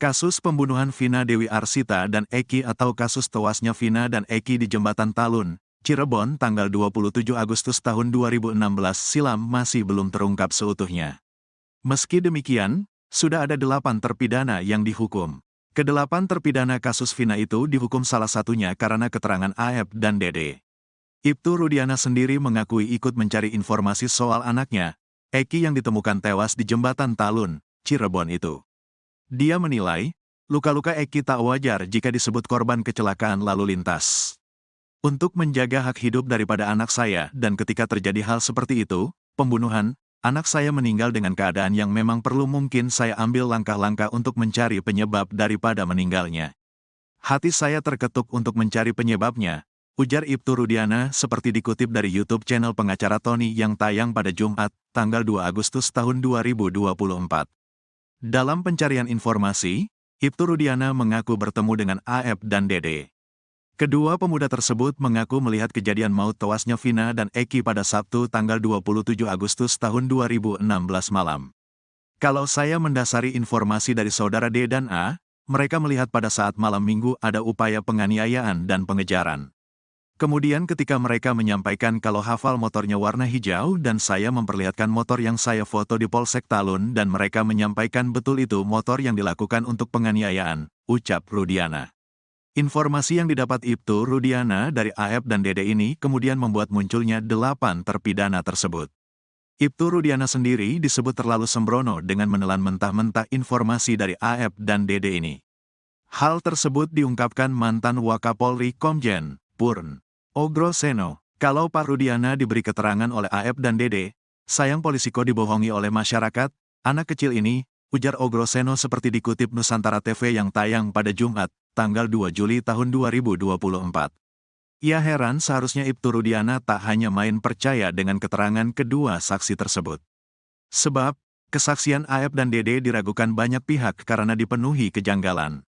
Kasus pembunuhan Vina Dewi Arsita dan Eki atau kasus tewasnya Vina dan Eki di Jembatan Talun, Cirebon tanggal 27 Agustus tahun 2016 silam masih belum terungkap seutuhnya. Meski demikian, sudah ada 8 terpidana yang dihukum. Kedelapan terpidana kasus Vina itu dihukum salah satunya karena keterangan AF dan Dede. Ibtu Rudiana sendiri mengakui ikut mencari informasi soal anaknya, Eki yang ditemukan tewas di Jembatan Talun, Cirebon itu. Dia menilai, luka-luka Eki tak wajar jika disebut korban kecelakaan lalu lintas. Untuk menjaga hak hidup daripada anak saya dan ketika terjadi hal seperti itu, pembunuhan, anak saya meninggal dengan keadaan yang memang perlu mungkin saya ambil langkah-langkah untuk mencari penyebab daripada meninggalnya. Hati saya terketuk untuk mencari penyebabnya, ujar Ibtu Rudiana seperti dikutip dari YouTube channel pengacara Tony yang tayang pada Jumat, tanggal 2 Agustus tahun 2024. Dalam pencarian informasi, Ibtu Rudiana mengaku bertemu dengan AF dan Dede. Kedua pemuda tersebut mengaku melihat kejadian maut tewasnya Vina dan Eki pada Sabtu tanggal 27 Agustus tahun 2016 malam. Kalau saya mendasari informasi dari saudara D dan A, mereka melihat pada saat malam minggu ada upaya penganiayaan dan pengejaran. Kemudian ketika mereka menyampaikan kalau hafal motornya warna hijau dan saya memperlihatkan motor yang saya foto di Polsek Talun dan mereka menyampaikan betul itu motor yang dilakukan untuk penganiayaan, ucap Rudiana. Informasi yang didapat Ibtu Rudiana dari AF dan Dede ini kemudian membuat munculnya 8 terpidana tersebut. Ibtu Rudiana sendiri disebut terlalu sembrono dengan menelan mentah-mentah informasi dari AF dan Dede ini. Hal tersebut diungkapkan mantan Wakapolri Komjen Purn Ogroseno. Kalau Pak Rudiana diberi keterangan oleh AF dan Dede, sayang polisi kok dibohongi oleh masyarakat, anak kecil ini, ujar Ogroseno seperti dikutip Nusantara TV yang tayang pada Jumat, tanggal 2 Juli tahun 2024. Ia heran seharusnya Ibtu Rudiana tak hanya main percaya dengan keterangan kedua saksi tersebut. Sebab, kesaksian AF dan Dede diragukan banyak pihak karena dipenuhi kejanggalan.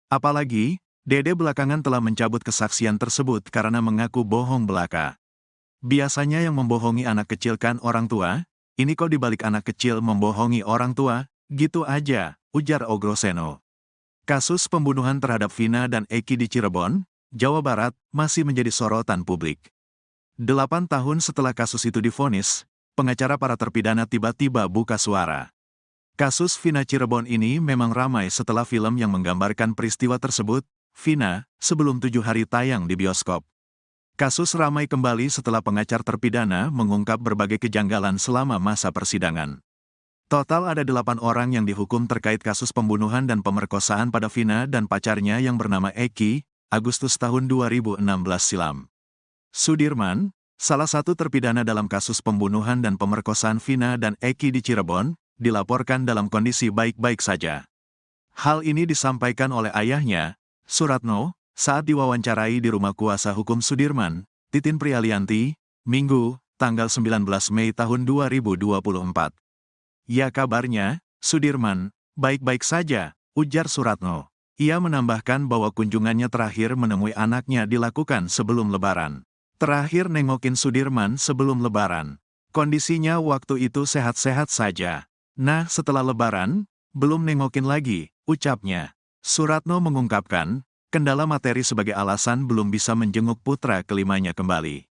Apalagi, Dede belakangan telah mencabut kesaksian tersebut karena mengaku bohong belaka. Biasanya yang membohongi anak kecil kan orang tua, ini kok dibalik anak kecil membohongi orang tua, gitu aja, ujar Ogroseno. Kasus pembunuhan terhadap Vina dan Eki di Cirebon, Jawa Barat, masih menjadi sorotan publik. 8 tahun setelah kasus itu divonis, pengacara para terpidana tiba-tiba buka suara. Kasus Vina Cirebon ini memang ramai setelah film yang menggambarkan peristiwa tersebut, Vina, sebelum 7 hari tayang di bioskop. Kasus ramai kembali setelah pengacar terpidana mengungkap berbagai kejanggalan selama masa persidangan. Total ada 8 orang yang dihukum terkait kasus pembunuhan dan pemerkosaan pada Vina dan pacarnya yang bernama Eki, Agustus tahun 2016 silam. Sudirman, salah satu terpidana dalam kasus pembunuhan dan pemerkosaan Vina dan Eki di Cirebon, dilaporkan dalam kondisi baik-baik saja. Hal ini disampaikan oleh ayahnya, Suratno, saat diwawancarai di rumah kuasa hukum Sudirman, Titin Prialianti, Minggu, tanggal 19 Mei tahun 2024. Ya kabarnya, Sudirman, baik-baik saja, ujar Suratno. Ia menambahkan bahwa kunjungannya terakhir menemui anaknya dilakukan sebelum Lebaran. Terakhir nengokin Sudirman sebelum Lebaran. Kondisinya waktu itu sehat-sehat saja. Nah setelah Lebaran, belum nengokin lagi, ucapnya. Suratno mengungkapkan, kendala materi sebagai alasan belum bisa menjenguk putra kelimanya kembali.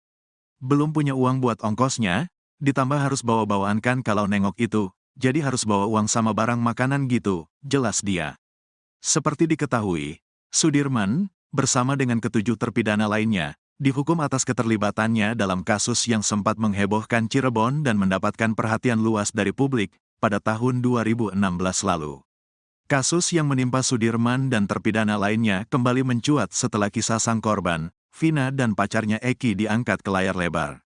Belum punya uang buat ongkosnya, ditambah harus bawa-bawaan kan kalau nengok itu, jadi harus bawa uang sama barang makanan gitu, jelas dia. Seperti diketahui, Sudirman, bersama dengan ke-7 terpidana lainnya, dihukum atas keterlibatannya dalam kasus yang sempat menghebohkan Cirebon dan mendapatkan perhatian luas dari publik pada tahun 2016 lalu. Kasus yang menimpa Sudirman dan terpidana lainnya kembali mencuat setelah kisah sang korban, Vina dan pacarnya Eki diangkat ke layar lebar.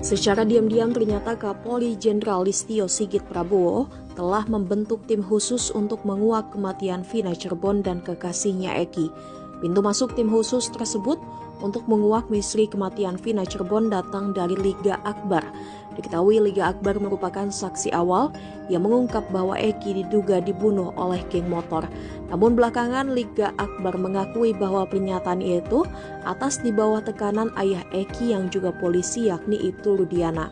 Secara diam-diam ternyata Kapolri Jenderal Listio Sigit Prabowo telah membentuk tim khusus untuk menguak kematian Vina Cirebon dan kekasihnya Eki. Pintu masuk tim khusus tersebut untuk menguak misteri kematian Vina Cirebon datang dari Liga Akbar. Diketahui Liga Akbar merupakan saksi awal yang mengungkap bahwa Eki diduga dibunuh oleh geng motor. Namun belakangan Liga Akbar mengakui bahwa pernyataan itu atas di bawah tekanan ayah Eki yang juga polisi yakni Ibtu Rudiana.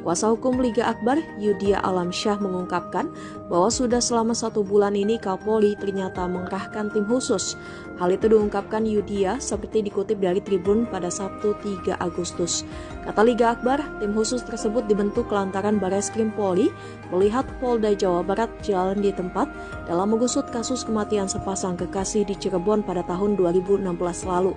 Kuasa hukum Liga Akbar, Yudia Alamsyah mengungkapkan bahwa sudah selama 1 bulan ini Kapolri ternyata mengerahkan tim khusus. Hal itu diungkapkan Yudia seperti dikutip dari Tribun pada Sabtu 3 Agustus. Kata Liga Akbar, tim khusus tersebut dibentuk lantaran Bareskrim Polri melihat Polda Jawa Barat jalan di tempat dalam mengusut kasus kematian sepasang kekasih di Cirebon pada tahun 2016 lalu.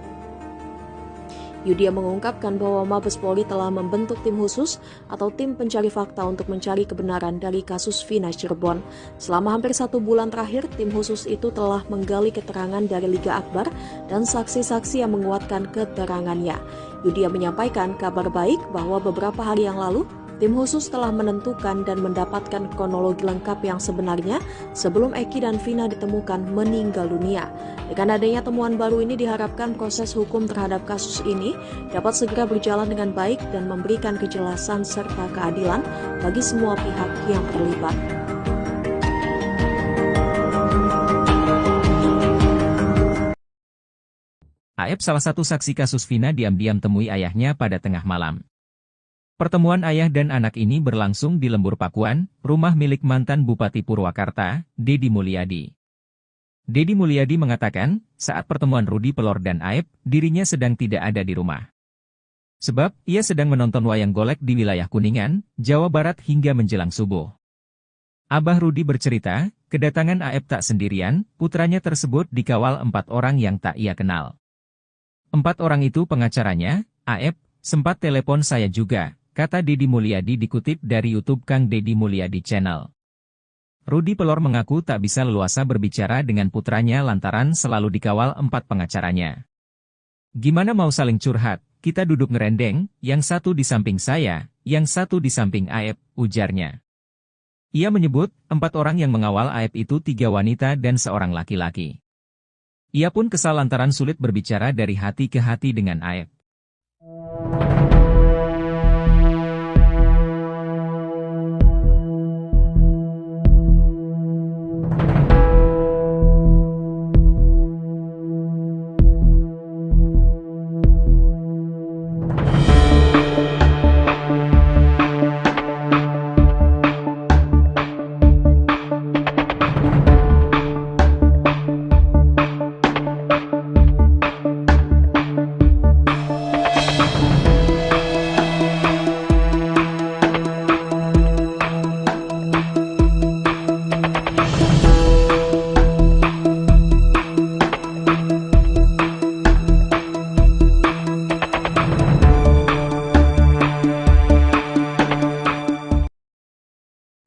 Yudia mengungkapkan bahwa Mabes Polri telah membentuk tim khusus atau tim pencari fakta untuk mencari kebenaran dari kasus Vina Cirebon. Selama hampir 1 bulan terakhir, tim khusus itu telah menggali keterangan dari Liga Akbar dan saksi-saksi yang menguatkan keterangannya. Yudia menyampaikan kabar baik bahwa beberapa hari yang lalu, tim khusus telah menentukan dan mendapatkan kronologi lengkap yang sebenarnya sebelum Eki dan Vina ditemukan meninggal dunia. Dengan adanya temuan baru ini diharapkan proses hukum terhadap kasus ini dapat segera berjalan dengan baik dan memberikan kejelasan serta keadilan bagi semua pihak yang terlibat. Aep salah satu saksi kasus Vina diam-diam temui ayahnya pada tengah malam. Pertemuan ayah dan anak ini berlangsung di Lembur Pakuan, rumah milik mantan Bupati Purwakarta, Deddy Mulyadi. Deddy Mulyadi mengatakan, saat pertemuan Rudi Pelor dan Aep, dirinya sedang tidak ada di rumah. Sebab, ia sedang menonton wayang golek di wilayah Kuningan, Jawa Barat hingga menjelang subuh. Abah Rudi bercerita, kedatangan Aep tak sendirian, putranya tersebut dikawal 4 orang yang tak ia kenal. 4 orang itu pengacaranya, Aep, sempat telepon saya juga, kata Deddy Mulyadi dikutip dari YouTube Kang Deddy Mulyadi Channel. Rudi Pelor mengaku tak bisa leluasa berbicara dengan putranya lantaran selalu dikawal 4 pengacaranya. Gimana mau saling curhat, kita duduk ngerendeng, yang satu di samping saya, yang satu di samping Aep, ujarnya. Ia menyebut, 4 orang yang mengawal Aep itu 3 wanita dan 1 laki-laki. Ia pun kesal lantaran sulit berbicara dari hati ke hati dengan Aep.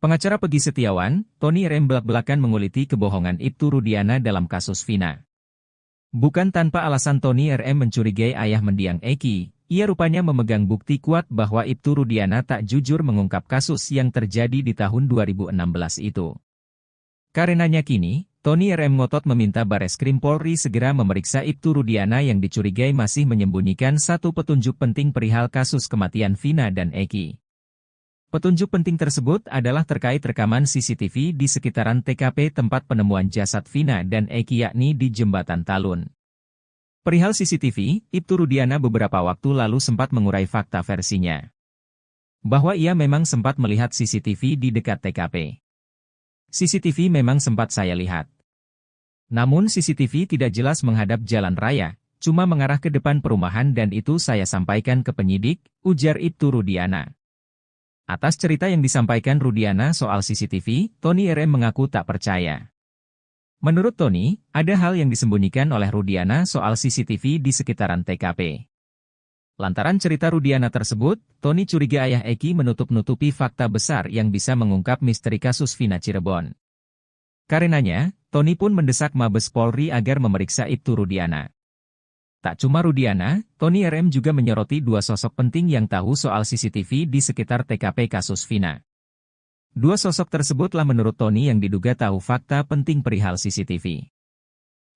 Pengacara Peggy Setiawan, Tony RM belak-belakan menguliti kebohongan Ibtu Rudiana dalam kasus Vina. Bukan tanpa alasan Tony RM mencurigai ayah mendiang Eki, ia rupanya memegang bukti kuat bahwa Ibtu Rudiana tak jujur mengungkap kasus yang terjadi di tahun 2016 itu. Karenanya kini, Tony RM ngotot meminta Bareskrim Polri segera memeriksa Ibtu Rudiana yang dicurigai masih menyembunyikan satu petunjuk penting perihal kasus kematian Vina dan Eki. Petunjuk penting tersebut adalah terkait rekaman CCTV di sekitaran TKP tempat penemuan jasad Vina dan Eki yakni di Jembatan Talun. Perihal CCTV, Ibtu Rudiana beberapa waktu lalu sempat mengurai fakta versinya. Bahwa ia memang sempat melihat CCTV di dekat TKP. CCTV memang sempat saya lihat. Namun CCTV tidak jelas menghadap jalan raya, cuma mengarah ke depan perumahan dan itu saya sampaikan ke penyidik, ujar Ibtu Rudiana. Atas cerita yang disampaikan Rudiana soal CCTV, Tony RM mengaku tak percaya. Menurut Tony, ada hal yang disembunyikan oleh Rudiana soal CCTV di sekitaran TKP. Lantaran cerita Rudiana tersebut, Tony curiga ayah Eki menutup-nutupi fakta besar yang bisa mengungkap misteri kasus Vina Cirebon. Karenanya, Tony pun mendesak Mabes Polri agar memeriksa Ibtu Rudiana. Tak cuma Rudiana, Tony RM juga menyoroti 2 sosok penting yang tahu soal CCTV di sekitar TKP kasus Vina. 2 sosok tersebutlah menurut Tony yang diduga tahu fakta penting perihal CCTV.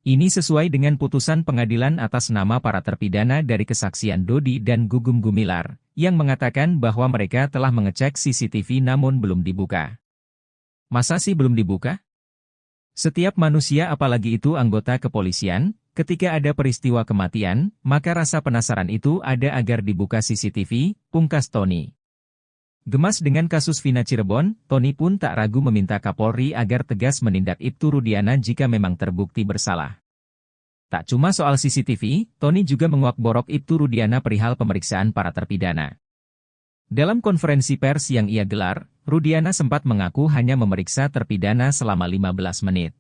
Ini sesuai dengan putusan pengadilan atas nama para terpidana dari kesaksian Dodi dan Gugum Gumilar, yang mengatakan bahwa mereka telah mengecek CCTV namun belum dibuka. Masa sih belum dibuka? Setiap manusia, apalagi itu anggota kepolisian, ketika ada peristiwa kematian, maka rasa penasaran itu ada agar dibuka CCTV, pungkas Tony. Gemas dengan kasus Vina Cirebon, Tony pun tak ragu meminta Kapolri agar tegas menindak Ibtu Rudiana jika memang terbukti bersalah. Tak cuma soal CCTV, Tony juga menguak borok Ibtu Rudiana perihal pemeriksaan para terpidana. Dalam konferensi pers yang ia gelar, Rudiana sempat mengaku hanya memeriksa terpidana selama 15 menit.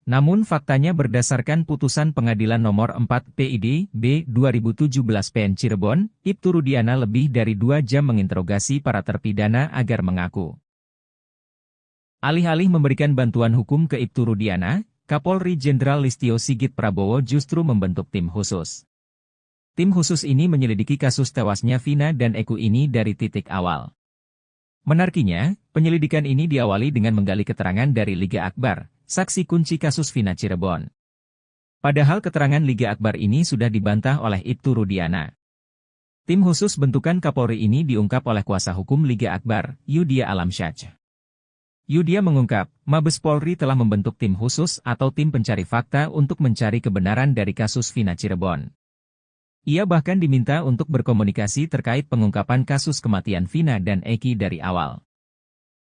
Namun faktanya berdasarkan putusan Pengadilan Nomor 4 PID B 2017 PN Cirebon, Ibtu Rudiana lebih dari 2 jam menginterogasi para terpidana agar mengaku. Alih-alih memberikan bantuan hukum ke Ibtu Rudiana, Kapolri Jenderal Listio Sigit Prabowo justru membentuk tim khusus. Tim khusus ini menyelidiki kasus tewasnya Vina dan Eki ini dari titik awal. Menariknya, penyelidikan ini diawali dengan menggali keterangan dari Liga Akbar, saksi kunci kasus Vina Cirebon. Padahal keterangan Liga Akbar ini sudah dibantah oleh Ibtu Rudiana. Tim khusus bentukan Kapolri ini diungkap oleh kuasa hukum Liga Akbar, Yudia Alamsyah. Yudia mengungkap, Mabes Polri telah membentuk tim khusus atau tim pencari fakta untuk mencari kebenaran dari kasus Vina Cirebon. Ia bahkan diminta untuk berkomunikasi terkait pengungkapan kasus kematian Vina dan Eki dari awal.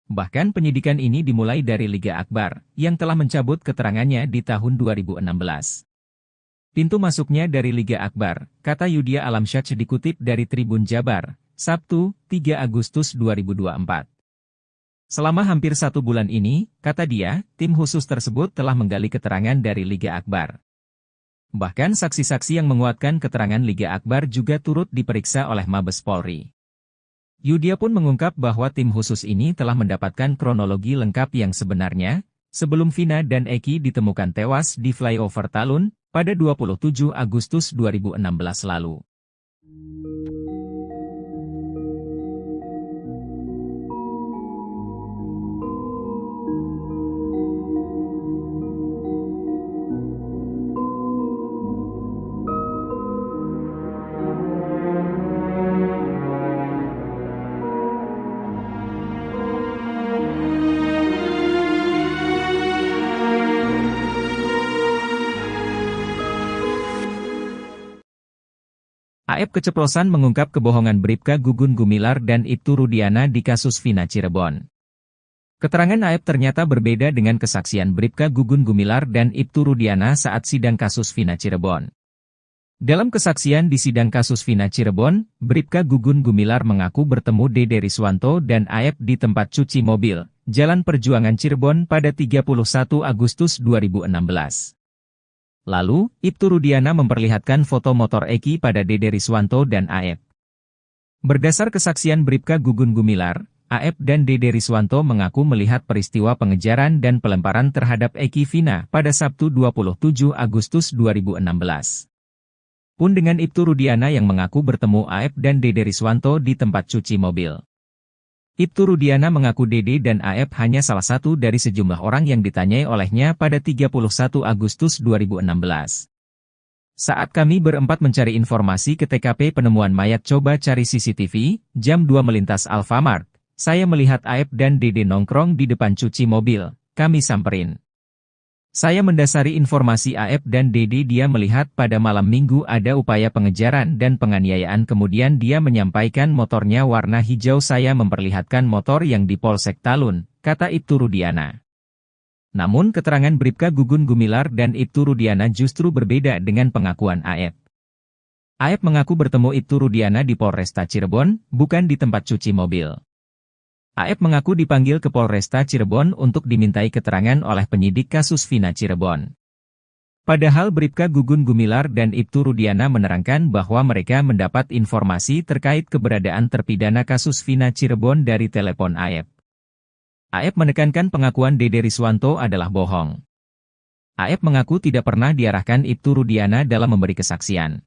Bahkan penyidikan ini dimulai dari Liga Akbar, yang telah mencabut keterangannya di tahun 2016. Pintu masuknya dari Liga Akbar, kata Yudia Alamsyah dikutip dari Tribun Jabar, Sabtu, 3 Agustus 2024. Selama hampir 1 bulan ini, kata dia, tim khusus tersebut telah menggali keterangan dari Liga Akbar. Bahkan saksi-saksi yang menguatkan keterangan Liga Akbar juga turut diperiksa oleh Mabes Polri. Yudia pun mengungkap bahwa tim khusus ini telah mendapatkan kronologi lengkap yang sebenarnya, sebelum Vina dan Eki ditemukan tewas di flyover Talun, pada 27 Agustus 2016 lalu. AEP keceplosan mengungkap kebohongan Bribka Gugum Gumilar dan Ibtu Rudiana di kasus Vina Cirebon. Keterangan AEP ternyata berbeda dengan kesaksian Bribka Gugum Gumilar dan Ibtu Rudiana saat sidang kasus Vina Cirebon. Dalam kesaksian di sidang kasus Vina Cirebon, Bribka Gugum Gumilar mengaku bertemu Dede Riswanto dan AEP di tempat cuci mobil, Jalan Perjuangan Cirebon pada 31 Agustus 2016. Lalu, Ibtu Rudiana memperlihatkan foto motor Eki pada Dede Riswanto dan AEP. Berdasar kesaksian Bribka Gugum Gumilar, AEP dan Dede Riswanto mengaku melihat peristiwa pengejaran dan pelemparan terhadap Eki Vina pada Sabtu 27 Agustus 2016. Pun dengan Ibtu Rudiana yang mengaku bertemu AEP dan Dede Riswanto di tempat cuci mobil. Ibtu Rudiana mengaku Dede dan AEP hanya salah satu dari sejumlah orang yang ditanyai olehnya pada 31 Agustus 2016. Saat kami berempat mencari informasi ke TKP penemuan mayat coba cari CCTV, jam 2 melintas Alfamart, saya melihat AEP dan Dede nongkrong di depan cuci mobil, kami samperin. Saya mendasari informasi AEP dan Dede dia melihat pada malam minggu ada upaya pengejaran dan penganiayaan kemudian dia menyampaikan motornya warna hijau saya memperlihatkan motor yang di Polsek Talun, kata Ibtu Rudiana. Namun keterangan Bribka Gugum Gumilar dan Ibtu Rudiana justru berbeda dengan pengakuan AEP. AEP mengaku bertemu Ibtu Rudiana di Polresta Cirebon, bukan di tempat cuci mobil. AEP mengaku dipanggil ke Polresta Cirebon untuk dimintai keterangan oleh penyidik kasus Vina Cirebon. Padahal Bribka Gugum Gumilar dan Ibtu Rudiana menerangkan bahwa mereka mendapat informasi terkait keberadaan terpidana kasus Vina Cirebon dari telepon AEP. AEP menekankan pengakuan Dede Riswanto adalah bohong. AEP mengaku tidak pernah diarahkan Ibtu Rudiana dalam memberi kesaksian.